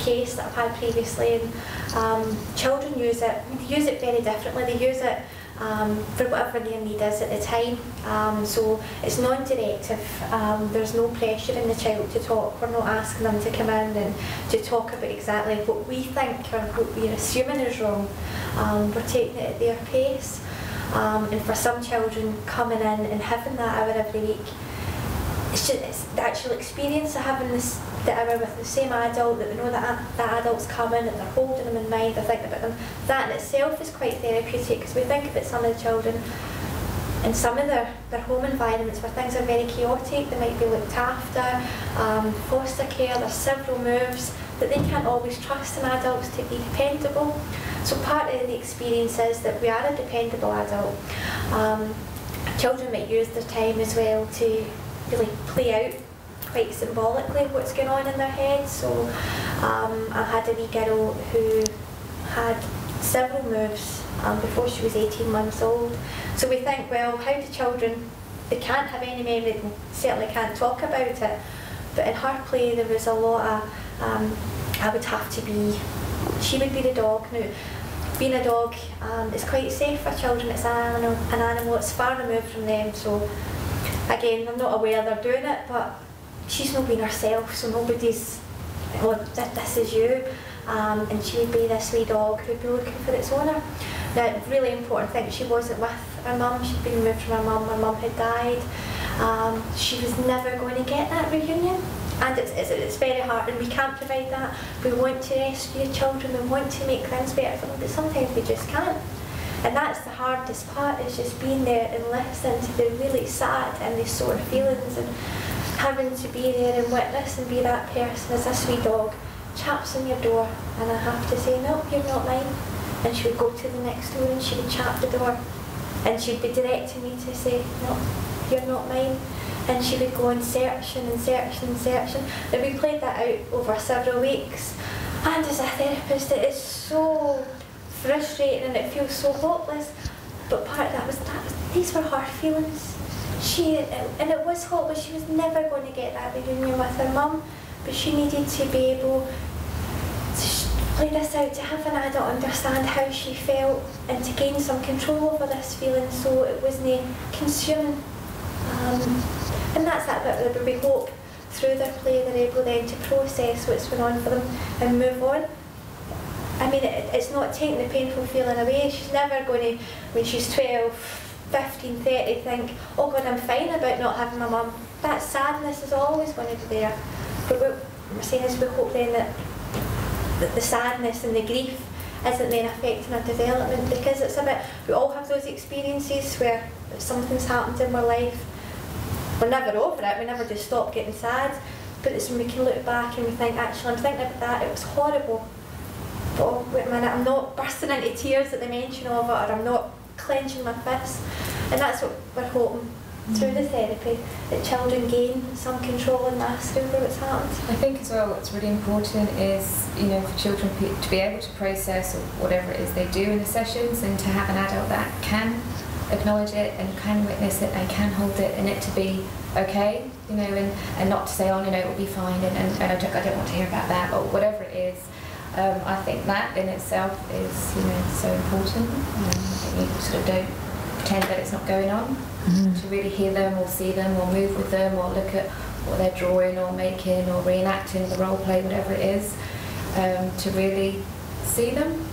case that I've had previously, and children use it. They use it very differently. They use it for whatever their need is at the time. So it's non-directive. There's no pressure in the child to talk. We're not asking them to come in and to talk about exactly what we think or what we're assuming is wrong. We're taking it at their pace. And for some children, coming in and having that hour every week, it's the actual experience of having the hour with the same adult, that they know that adult's coming, that they're holding them in mind, they're thinking about them. That in itself is quite therapeutic, because we think about some of the children in some of their home environments where things are very chaotic. They might be looked after, foster care, there's several moves that they can't always trust in adults to be dependable. So part of the experience is that we are a dependable adult. Children might use their time as well to really play out quite symbolically what's going on in their heads. So I had a wee girl who had several moves before she was 18 months old. So we think, well, how do children, they can't have any memory, they certainly can't talk about it, but in her play there was a lot of, I would have to be, she would be the dog. Now, being a dog is quite safe for children. It's an animal, it's far removed from them, so again, I'm not aware they're doing it, but she's not being herself, so nobody's, well, this is you. And she would be this wee dog who'd be looking for its owner. Now, really important thing, she wasn't with her mum, she'd been removed from her mum had died. She was never going to get that reunion. And it's very hard, and we can't provide that. We want to rescue children, we want to make things better for them, but sometimes we just can't. And that's the hardest part, is just being there and listening to the really sad and the sore feelings, and having to be there and witness and be that person as this wee dog chaps on your door, and I have to say, no, you're not mine. And she would go to the next door and she would chap the door, and she'd be directing me to say, no, you're not mine. And she would go and searching and searching and searching. And we played that out over several weeks. And as a therapist, it is so frustrating and it feels so hopeless. But part of that was these were her feelings. And it was hopeless. She was never going to get that reunion with her mum, but she needed to be able to play this out, to have an adult understand how she felt, and to gain some control over this feeling, so it wasn't consuming. And that's that bit where we hope through their play they're able then to process what's going on for them and move on. I mean, it's not taking the painful feeling away. She's never going to, when she's 12, 15, 30, think, oh God, I'm fine about not having my mum. That sadness is always going to be there. But what we're saying is we hope then that the sadness and the grief isn't then affecting our development, because it's a bit, we all have those experiences where something's happened in our life. We're never over it, we never just stop getting sad, but it's when we can look back and we think, actually, I'm thinking about that, it was horrible. But oh, wait a minute, I'm not bursting into tears at the mention of it, or I'm not clenching my fists. And that's what we're hoping through the therapy, that children gain some control and mastery over what's happened. I think as well what's really important is, you know, for children to be able to process or whatever it is they do in the sessions, and to have an adult that can acknowledge it and can witness it and can hold it, and it to be okay, you know, and not to say, oh, you know, it will be fine, and I don't want to hear about that, or whatever it is. I think that in itself is, you know, so important. I think you sort of don't pretend that it's not going on. To really hear them or see them or move with them or look at what they're drawing or making or reenacting the role play, whatever it is, to really see them.